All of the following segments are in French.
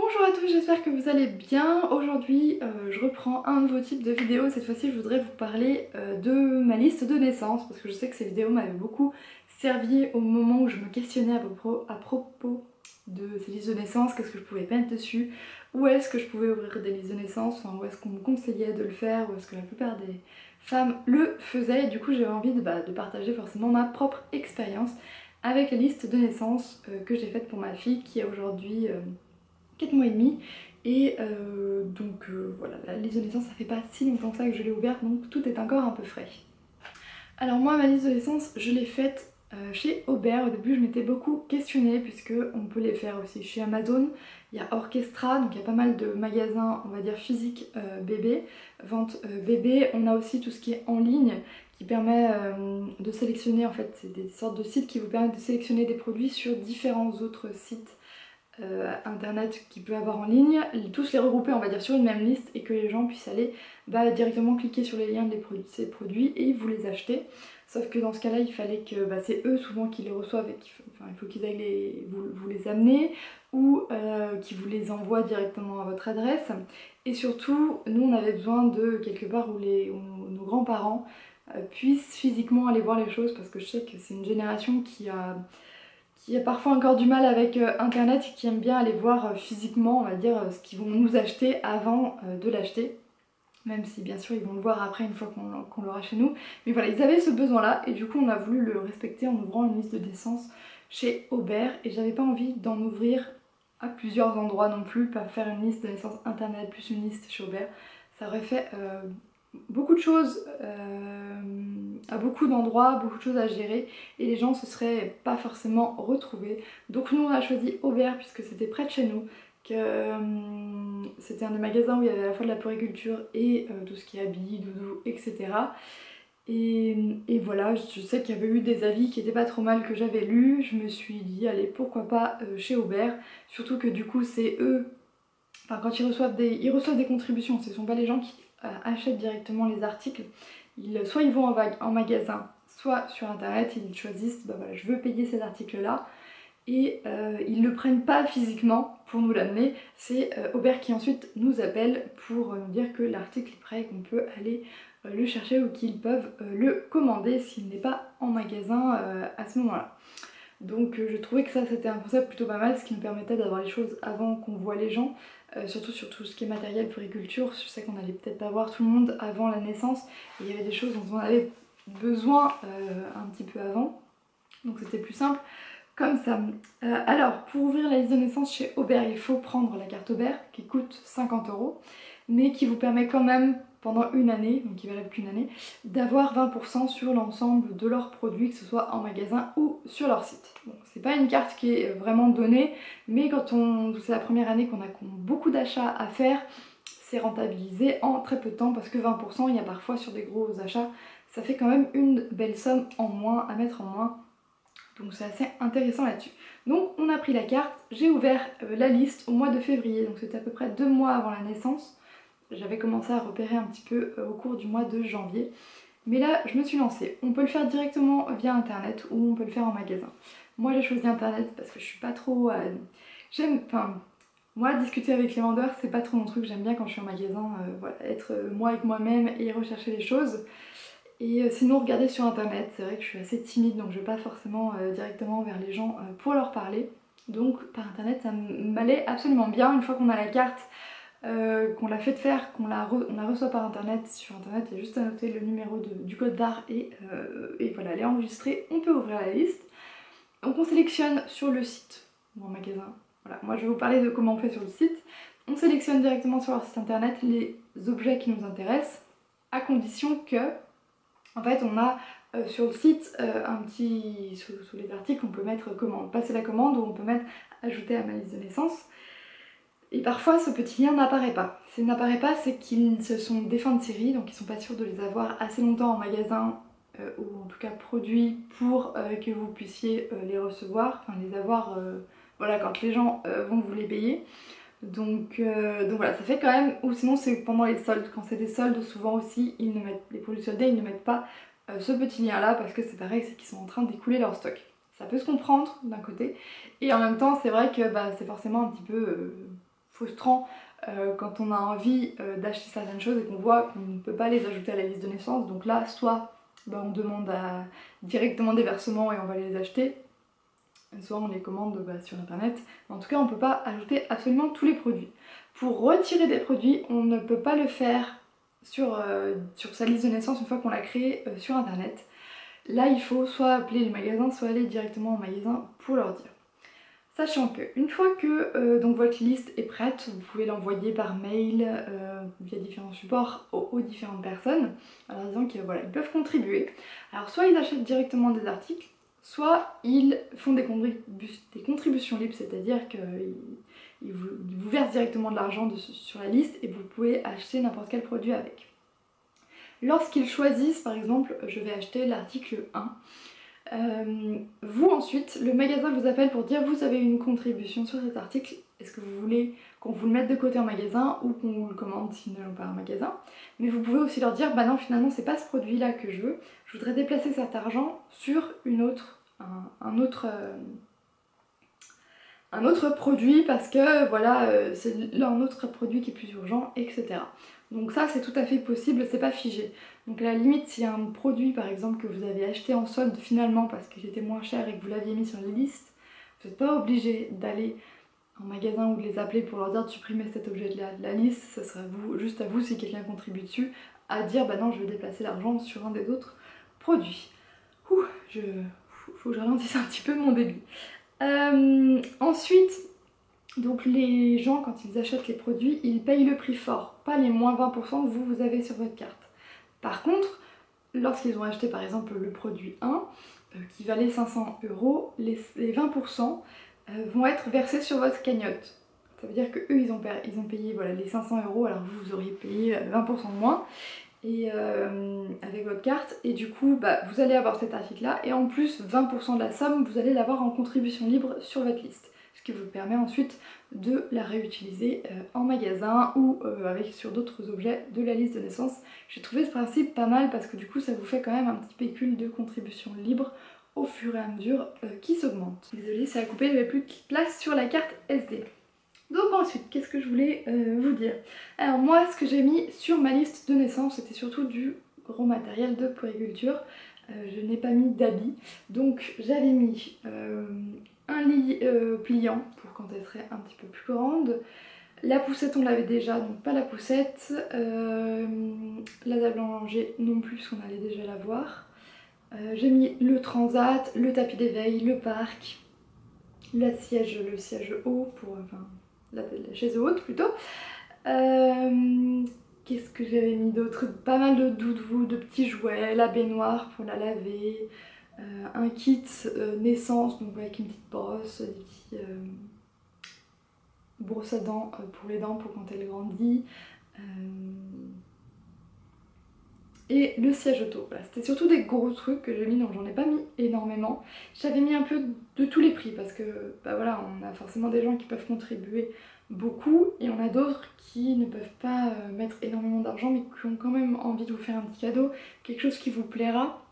Bonjour à tous, j'espère que vous allez bien. Aujourd'hui je reprends un nouveau type de vidéo. Cette fois-ci je voudrais vous parler de ma liste de naissance parce que je sais que ces vidéos m'avaient beaucoup servi au moment où je me questionnais à propos de ces listes de naissance, qu'est-ce que je pouvais mettre dessus, où est-ce que je pouvais ouvrir des listes de naissance, enfin, où est-ce qu'on me conseillait de le faire, où est-ce que la plupart des femmes le faisaient. Et du coup j'avais envie de partager forcément ma propre expérience avec la liste de naissance que j'ai faite pour ma fille qui a aujourd'hui 4 mois et demi. Et voilà, la liste de naissance ça fait pas si longtemps que ça que je l'ai ouverte, donc tout est encore un peu frais. Alors moi ma liste de naissance je l'ai faite chez Aubert. Au début je m'étais beaucoup questionnée puisque on peut les faire aussi chez Amazon. Il y a Orchestra, donc il y a pas mal de magasins on va dire physiques bébé, vente bébé. On a aussi tout ce qui est en ligne qui permet de sélectionner, en fait c'est des sortes de sites qui vous permettent de sélectionner des produits sur différents autres sites internet qu'il peut avoir en ligne, tous les regrouper on va dire sur une même liste et que les gens puissent aller directement cliquer sur les liens de ces produits et vous les acheter. Sauf que dans ce cas là il fallait que c'est eux souvent qui les reçoivent et il faut qu'ils aillent vous les amener ou qu'ils vous les envoient directement à votre adresse. Et surtout nous on avait besoin de quelque part où nos grands-parents puissent physiquement aller voir les choses, parce que je sais que c'est une génération qui a parfois encore du mal avec internet et qui aime bien aller voir physiquement on va dire ce qu'ils vont nous acheter avant de l'acheter, même si bien sûr ils vont le voir après une fois qu'on l'aura chez nous. Mais voilà, ils avaient ce besoin là et du coup on a voulu le respecter en ouvrant une liste de naissance chez Aubert. Et j'avais pas envie d'en ouvrir à plusieurs endroits non plus, pas faire une liste de naissance internet plus une liste chez Aubert, ça aurait fait beaucoup de choses à beaucoup d'endroits, beaucoup de choses à gérer et les gens se seraient pas forcément retrouvés. Donc nous on a choisi Aubert puisque c'était près de chez nous, que c'était un des magasins où il y avait à la fois de la puériculture et tout ce qui est habits, doudou, etc. Et voilà, je sais qu'il y avait eu des avis qui étaient pas trop mal que j'avais lus. Je me suis dit allez pourquoi pas chez Aubert, surtout que du coup c'est eux, enfin quand ils reçoivent des contributions, ce ne sont pas les gens qui achètent directement les articles. Soit ils vont en magasin, soit sur internet, ils choisissent voilà, je veux payer ces articles là et ils ne le prennent pas physiquement pour nous l'amener. C'est Aubert qui ensuite nous appelle pour nous dire que l'article est prêt et qu'on peut aller le chercher ou qu'ils peuvent le commander s'il n'est pas en magasin à ce moment là. Donc je trouvais que ça c'était un concept plutôt pas mal, ce qui nous permettait d'avoir les choses avant qu'on voit les gens, surtout sur tout ce qui est matériel puériculture. Je sais qu'on allait peut-être pas voir tout le monde avant la naissance et il y avait des choses dont on avait besoin un petit peu avant, donc c'était plus simple comme ça. Alors pour ouvrir la liste de naissance chez Aubert il faut prendre la carte Aubert qui coûte 50 € mais qui vous permet quand même pendant une année, donc qui valable qu'une année, d'avoir 20% sur l'ensemble de leurs produits, que ce soit en magasin ou sur leur site. Bon, c'est pas une carte qui est vraiment donnée, mais quand c'est la première année qu'on a beaucoup d'achats à faire, c'est rentabilisé en très peu de temps parce que 20%, il y a parfois sur des gros achats, ça fait quand même une belle somme en moins à mettre en moins. Donc c'est assez intéressant là-dessus. Donc on a pris la carte, j'ai ouvert la liste au mois de février, donc c'était à peu près 2 mois avant la naissance. J'avais commencé à repérer un petit peu au cours du mois de janvier. Mais là, je me suis lancée. On peut le faire directement via internet ou on peut le faire en magasin. Moi, j'ai choisi internet parce que je suis pas trop... moi, discuter avec les vendeurs, c'est pas trop mon truc. J'aime bien quand je suis en magasin, voilà, être moi avec moi-même et rechercher les choses. Et sinon, regarder sur internet. C'est vrai que je suis assez timide, donc je vais pas forcément directement vers les gens pour leur parler. Donc par internet, ça m'allait absolument bien. Une fois qu'on a la carte, qu'on l'a fait faire, on la reçoit par internet. Sur internet, il y a juste à noter le numéro du code barre et voilà, elle est enregistrée, on peut ouvrir la liste. Donc on sélectionne sur le site ou en magasin. Voilà, moi je vais vous parler de comment on fait sur le site. On sélectionne directement sur leur site internet les objets qui nous intéressent, à condition que, en fait, on a sur le site un petit, sous les articles, on peut mettre commande, passer la commande, ou on peut mettre ajouter à ma liste de naissance. Et parfois ce petit lien n'apparaît pas. S'il n'apparaît pas, c'est qu'ils se sont des fins de série, donc ils sont pas sûrs de les avoir assez longtemps en magasin ou en tout cas produits pour que vous puissiez les recevoir, enfin les avoir voilà, quand les gens vont vous les payer. Donc voilà, ça fait quand même, ou sinon c'est pendant les soldes, quand c'est des soldes souvent aussi, les produits soldés, ils ne mettent pas ce petit lien là parce que c'est pareil, c'est qu'ils sont en train d'écouler leur stock. Ça peut se comprendre d'un côté, et en même temps c'est vrai que c'est forcément un petit peu frustrant quand on a envie d'acheter certaines choses et qu'on voit qu'on ne peut pas les ajouter à la liste de naissance. Donc là, soit on demande directement des versements et on va les acheter, soit on les commande sur internet. En tout cas, on ne peut pas ajouter absolument tous les produits. Pour retirer des produits, on ne peut pas le faire sur sa liste de naissance une fois qu'on l'a créée sur internet. Là, il faut soit appeler le magasin, soit aller directement au magasin pour leur dire. Sachant que une fois que donc votre liste est prête, vous pouvez l'envoyer par mail via différents supports aux différentes personnes en leur disant qu'ils voilà, ils peuvent contribuer. Alors soit ils achètent directement des articles, soit ils font des contributions libres, c'est-à-dire qu'ils vous versent directement de l'argent sur la liste et vous pouvez acheter n'importe quel produit avec. Lorsqu'ils choisissent, par exemple, je vais acheter l'article 1, vous ensuite, le magasin vous appelle pour dire vous avez une contribution sur cet article, est-ce que vous voulez qu'on vous le mette de côté en magasin ou qu'on vous le commande s'ils ne l'ont pas en magasin. Mais vous pouvez aussi leur dire bah non finalement c'est pas ce produit là que je voudrais déplacer cet argent sur un autre produit parce que voilà c'est un autre produit qui est plus urgent, etc. Donc ça c'est tout à fait possible, c'est pas figé. Donc à la limite s'il y a un produit par exemple que vous avez acheté en solde finalement parce qu'il était moins cher et que vous l'aviez mis sur les listes, vous n'êtes pas obligé d'aller en magasin ou de les appeler pour leur dire de supprimer cet objet de la liste, ça sera juste à vous si quelqu'un contribue dessus, à dire bah non je vais déplacer l'argent sur un des autres produits. Faut que je ralentisse un petit peu mon débit. Ensuite, donc les gens quand ils achètent les produits, ils payent le prix fort, pas les moins 20% que vous avez sur votre carte. Par contre, lorsqu'ils ont acheté par exemple le produit 1, qui valait 500 €, les 20% vont être versés sur votre cagnotte. Ça veut dire que eux ils ont payé voilà, les 500 € alors vous auriez payé 20% de moins et avec votre carte et du coup bah, vous allez avoir cet article là et en plus 20% de la somme vous allez l'avoir en contribution libre sur votre liste, ce qui vous permet ensuite de la réutiliser en magasin ou sur d'autres objets de la liste de naissance. J'ai trouvé ce principe pas mal parce que du coup ça vous fait quand même un petit pécule de contribution libre au fur et à mesure qui s'augmente. Désolée ça a coupé, j'avais plus de place sur la carte SD. Donc ensuite, qu'est-ce que je voulais vous dire? Alors moi, ce que j'ai mis sur ma liste de naissance, c'était surtout du gros matériel de puériculture. Je n'ai pas mis d'habits. Donc j'avais mis un lit pliant pour quand elle serait un petit peu plus grande. La poussette, on l'avait déjà, donc pas la poussette. La table à manger non plus, parce qu'on allait déjà la voir. J'ai mis le transat, le tapis d'éveil, le parc, le siège haut pour... la chaise haute plutôt. Qu'est-ce que j'avais mis d'autre? Pas mal de doudous, de petits jouets, la baignoire pour la laver, un kit naissance, donc avec une petite brosse, des petits brosses à dents pour les dents pour quand elle grandit. Et le siège auto, voilà, c'était surtout des gros trucs que j'ai mis, donc j'en ai pas mis énormément. J'avais mis un peu de tous les prix parce que bah voilà, on a forcément des gens qui peuvent contribuer beaucoup et on a d'autres qui ne peuvent pas mettre énormément d'argent mais qui ont quand même envie de vous faire un petit cadeau, quelque chose qui vous plaira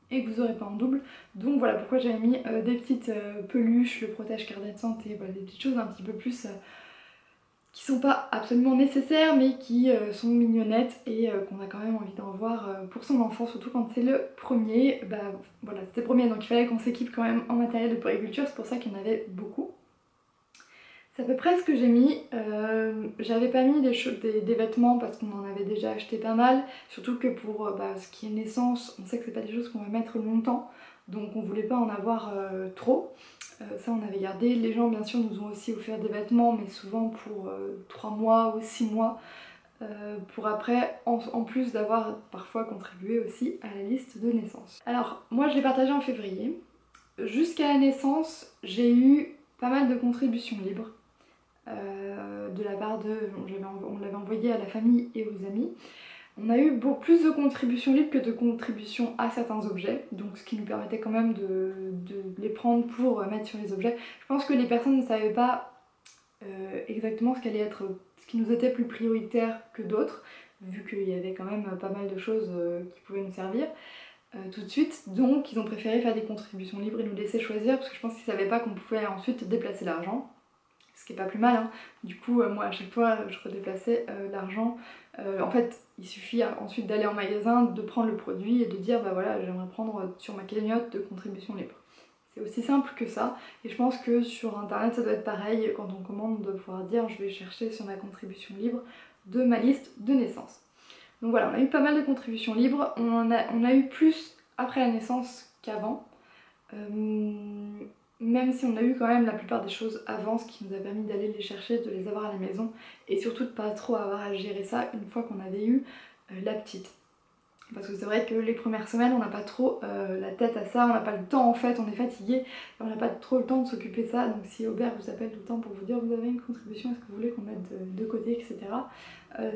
et que vous n'aurez pas en double. Donc voilà pourquoi j'avais mis des petites peluches, le protège carnet de santé, voilà, des petites choses un petit peu plus... qui sont pas absolument nécessaires mais qui sont mignonnettes et qu'on a quand même envie d'en voir pour son enfant, surtout quand c'est le premier. Bah voilà, c'était le premier donc il fallait qu'on s'équipe quand même en matériel de puériculture, c'est pour ça qu'il y en avait beaucoup. C'est à peu près ce que j'ai mis. J'avais pas mis des vêtements parce qu'on en avait déjà acheté pas mal, surtout que pour ce qui est naissance, on sait que c'est pas des choses qu'on va mettre longtemps, donc on voulait pas en avoir trop. Ça on avait gardé. Les gens bien sûr nous ont aussi offert des vêtements mais souvent pour 3 mois ou 6 mois pour après en plus d'avoir parfois contribué aussi à la liste de naissance. Alors moi je l'ai partagé en février. Jusqu'à la naissance j'ai eu pas mal de contributions libres de la part de... on l'avait envoyé à la famille et aux amis. On a eu beaucoup plus de contributions libres que de contributions à certains objets, donc ce qui nous permettait quand même de les prendre pour mettre sur les objets. Je pense que les personnes ne savaient pas exactement ce qui nous était plus prioritaire que d'autres, vu qu'il y avait quand même pas mal de choses qui pouvaient nous servir tout de suite, donc ils ont préféré faire des contributions libres et nous laisser choisir, parce que je pense qu'ils ne savaient pas qu'on pouvait ensuite déplacer l'argent. ce qui est pas plus mal, hein. Du coup moi à chaque fois je redéplaçais l'argent. En fait il suffit ensuite d'aller en magasin, de prendre le produit et de dire bah voilà j'aimerais prendre sur ma cagnotte de contribution libre. C'est aussi simple que ça, et je pense que sur internet ça doit être pareil, quand on commande on doit pouvoir dire je vais chercher sur ma contribution libre de ma liste de naissance. Donc voilà, on a eu pas mal de contributions libres, on a eu plus après la naissance qu'avant, même si on a eu quand même la plupart des choses avant, ce qui nous a permis d'aller les chercher, de les avoir à la maison, et surtout de pas trop avoir à gérer ça une fois qu'on avait eu la petite. Parce que c'est vrai que les premières semaines on n'a pas trop la tête à ça, on n'a pas le temps en fait, on est fatigué, et on n'a pas trop le temps de s'occuper de ça. Donc si Aubert vous appelle tout le temps pour vous dire vous avez une contribution, est-ce que vous voulez qu'on mette de côté, etc.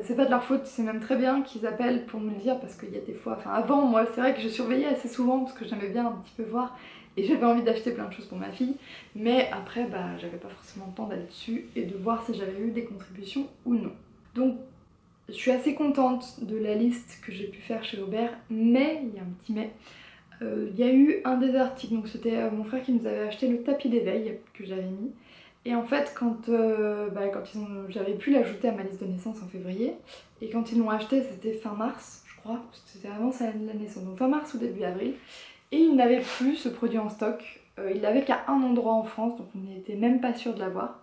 C'est pas de leur faute, c'est même très bien qu'ils appellent pour nous le dire, parce qu'il y a des fois, enfin avant moi c'est vrai que je surveillais assez souvent parce que j'aimais bien un petit peu voir et j'avais envie d'acheter plein de choses pour ma fille, mais après bah j'avais pas forcément le temps d'aller dessus et de voir si j'avais eu des contributions ou non. Donc je suis assez contente de la liste que j'ai pu faire chez Aubert, mais, il y a un petit mais, il y a eu un des articles, donc c'était mon frère qui nous avait acheté le tapis d'éveil que j'avais mis. Et en fait quand j'avais pu l'ajouter à ma liste de naissance en février, et quand ils l'ont acheté c'était fin mars, je crois, c'était avant la naissance, donc fin mars ou début avril, et ils n'avaient plus ce produit en stock, ils l'avaient qu'à un endroit en France, donc on n'était même pas sûr de l'avoir.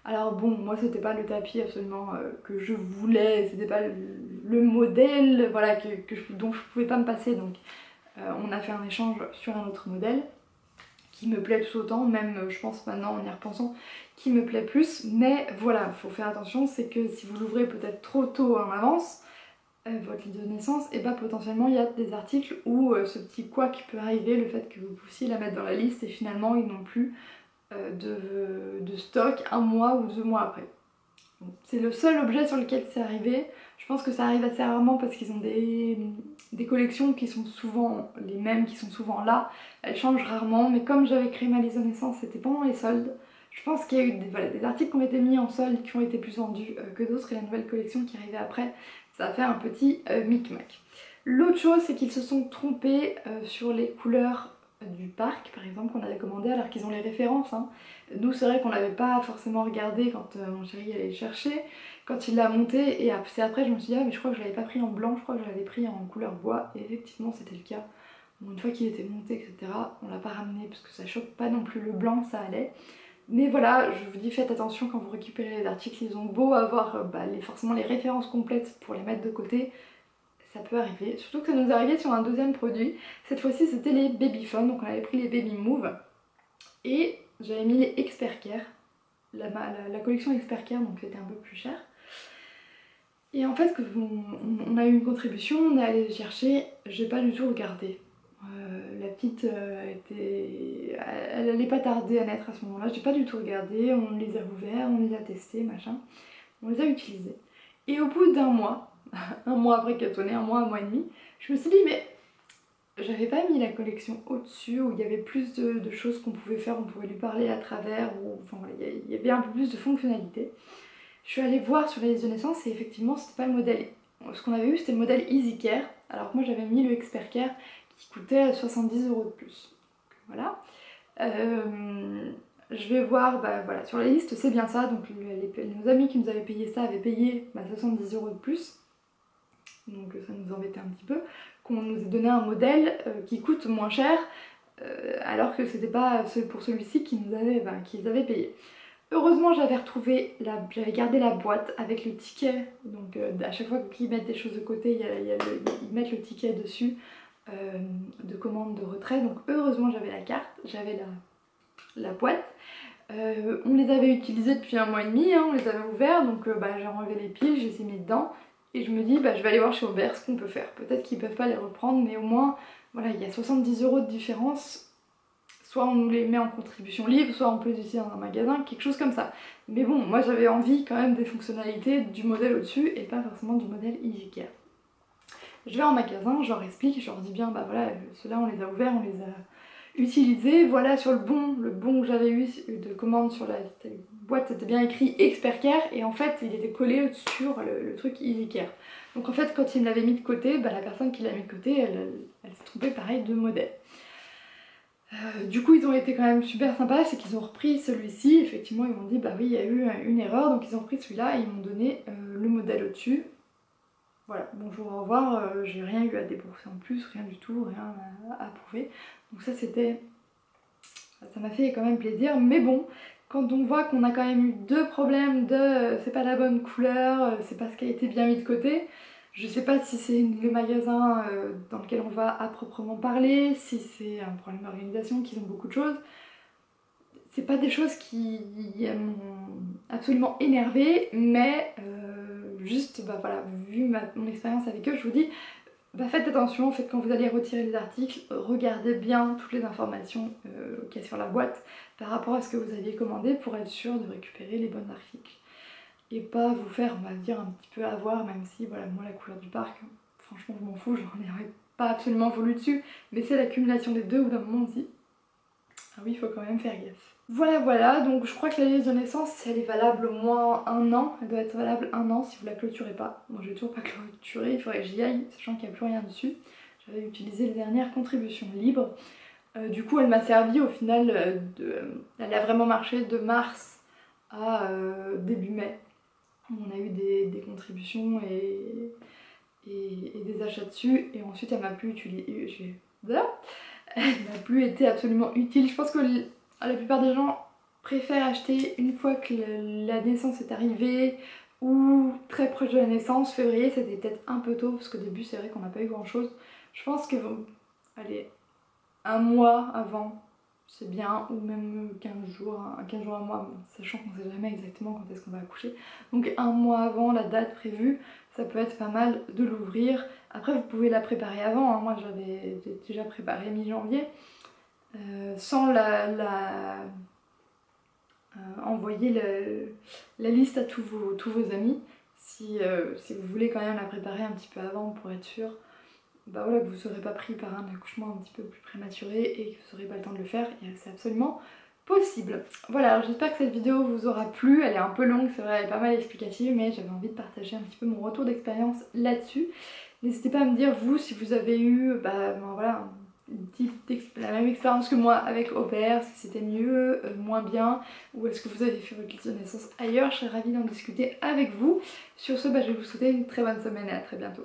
Alors bon, moi c'était pas le tapis absolument que je voulais, c'était pas le modèle voilà, dont je pouvais pas me passer, donc on a fait un échange sur un autre modèle qui me plaît tout autant, même je pense maintenant en y repensant, qui me plaît plus, mais voilà, faut faire attention, c'est que si vous l'ouvrez peut-être trop tôt en avance, votre liste de naissance, et bah potentiellement il y a des articles où ce petit quoi qui peut arriver, le fait que vous puissiez la mettre dans la liste et finalement ils n'ont plus de stock un mois ou 2 mois après. C'est le seul objet sur lequel c'est arrivé. Je pense que ça arrive assez rarement parce qu'ils ont des collections qui sont souvent les mêmes, qui sont souvent là. Elles changent rarement, mais comme j'avais créé ma liste de naissance, c'était pendant les soldes. Je pense qu'il y a eu des articles qui ont été mis en solde, qui ont été plus vendus que d'autres, et la nouvelle collection qui arrivait après, ça a fait un petit micmac. L'autre chose, c'est qu'ils se sont trompés sur les couleurs du parc, par exemple, qu'on avait commandé, alors qu'ils ont les références, hein. Nous c'est vrai qu'on l'avait pas forcément regardé quand mon chéri allait le chercher, quand il l'a monté, et c'est après je me suis dit ah mais je crois que je l'avais pas pris en blanc, je crois que je l'avais pris en couleur bois, et effectivement c'était le cas. Bon, une fois qu'il était monté, etc., on l'a pas ramené parce que ça choque pas non plus le blanc, ça allait. Mais voilà, je vous dis faites attention quand vous récupérez les articles, ils ont beau avoir forcément les références complètes pour les mettre de côté, ça peut arriver, surtout que ça nous est arrivé sur un deuxième produit. Cette fois-ci c'était les Babyphone, donc on avait pris les Baby Move et j'avais mis les Expert Care, la collection Expert Care, donc c'était un peu plus cher. Et en fait on a eu une contribution, on est allé les chercher, j'ai pas du tout regardé. La petite elle allait pas tarder à naître à ce moment-là, j'ai pas du tout regardé, on les a ouverts, on les a testés, machin, on les a utilisés. Et au bout d'un mois, un mois après qu'elle tournait, un mois et demi, je me suis dit mais j'avais pas mis la collection au-dessus où il y avait plus de choses qu'on pouvait faire, on pouvait lui parler à travers, ou enfin voilà, il y avait un peu plus de fonctionnalités. Je suis allée voir sur la liste de naissance et effectivement c'était pas le modèle, ce qu'on avait eu c'était le modèle Easy Care, alors que moi j'avais mis le Expert Care qui coûtait 70 € de plus. Voilà. Je vais voir, voilà, sur la liste c'est bien ça, donc nos amis qui nous avaient payé ça avaient payé 70 € de plus, donc ça nous embêtait un petit peu, qu'on nous ait donné un modèle qui coûte moins cher, alors que c'était pas pour celui-ci qu'ils avaient payé. Heureusement j'avais j'avais gardé la boîte avec le ticket, donc à chaque fois qu'ils mettent des choses de côté, ils mettent le ticket dessus de commande de retrait, donc heureusement j'avais la carte, j'avais la boîte. On les avait utilisés depuis 1 mois et demi, hein, on les avait ouverts, donc j'ai enlevé les piles, je les ai mis dedans, et je me dis je vais aller voir chez Aubert ce qu'on peut faire. Peut-être qu'ils peuvent pas les reprendre, mais au moins voilà, il y a 70 € de différence. Soit on nous les met en contribution libre, soit on peut les utiliser dans un magasin, quelque chose comme ça. Mais bon, moi j'avais envie quand même des fonctionnalités du modèle au-dessus et pas forcément du modèle Easy Care. Je vais en magasin, je leur explique, je leur dis bien voilà, ceux-là on les a ouverts, on les a utilisés, voilà sur le bon que j'avais eu de commande sur la boîte, c'était bien écrit Expert Care et en fait il était collé sur le truc Easy Care. Donc en fait quand ils me l'avaient mis de côté, la personne qui l'a mis de côté, elle s'est trompée pareil de modèle. Du coup ils ont été quand même super sympas, c'est qu'ils ont repris celui-ci, effectivement ils m'ont dit bah oui il y a eu une erreur, donc ils ont repris celui-là et ils m'ont donné le modèle au-dessus. Voilà, bonjour, au revoir, j'ai rien eu à débourser en plus, rien du tout, rien à prouver. Donc ça c'était... ça m'a fait quand même plaisir, mais bon, quand on voit qu'on a quand même eu deux problèmes de c'est pas la bonne couleur, c'est pas ce qui a été bien mis de côté, je sais pas si c'est le magasin dans lequel on va à proprement parler, si c'est un problème d'organisation, qu'ils ont beaucoup de choses. C'est pas des choses qui m'ont absolument énervée, mais juste, bah voilà, vu mon expérience avec eux, je vous dis, bah faites attention, en fait, quand vous allez retirer les articles, regardez bien toutes les informations qu'il y a sur la boîte par rapport à ce que vous aviez commandé pour être sûr de récupérer les bons articles. Et pas vous faire, on va dire, un petit peu avoir, même si, voilà, moi la couleur du parc, franchement je m'en fous, j'en ai pas absolument voulu dessus, mais c'est l'accumulation des deux où d'un moment on se dit, ah oui, il faut quand même faire gaffe. Voilà, donc je crois que la liste de naissance, elle est valable au moins 1 an. Elle doit être valable 1 an si vous la clôturez pas. Moi, j'ai toujours pas clôturé, il faudrait que j'y aille, sachant qu'il n'y a plus rien dessus. J'avais utilisé les dernières contributions libres. Du coup, elle m'a servi au final elle a vraiment marché de mars à début mai. On a eu des contributions et des achats dessus. Et ensuite, elle m'a plus utilisé... Elle n'a plus été absolument utile. Je pense que la plupart des gens préfèrent acheter une fois que la naissance est arrivée ou très proche de la naissance. Février c'était peut-être un peu tôt parce qu'au début c'est vrai qu'on n'a pas eu grand chose. Je pense que allez, 1 mois avant c'est bien, ou même 15 jours, 15 jours, 1 mois, sachant qu'on ne sait jamais exactement quand est-ce qu'on va accoucher. Donc 1 mois avant la date prévue, ça peut être pas mal de l'ouvrir. Après vous pouvez la préparer avant, hein. Moi j'avais déjà préparé mi-janvier, sans envoyer la liste à tous vos amis. Si vous voulez quand même la préparer un petit peu avant pour être sûr, bah voilà, que vous ne serez pas pris par un accouchement un petit peu plus prématuré et que vous n'aurez pas le temps de le faire, c'est absolument possible. Voilà, alors j'espère que cette vidéo vous aura plu, elle est un peu longue, c'est vrai, elle est pas mal explicative, mais j'avais envie de partager un petit peu mon retour d'expérience là-dessus. N'hésitez pas à me dire, vous, si vous avez eu, ben voilà, la même expérience que moi avec au pair, si c'était mieux, moins bien, ou est-ce que vous avez fait votre liste de naissance ailleurs, je serais ravie d'en discuter avec vous. Sur ce, je vais vous souhaiter une très bonne semaine et à très bientôt.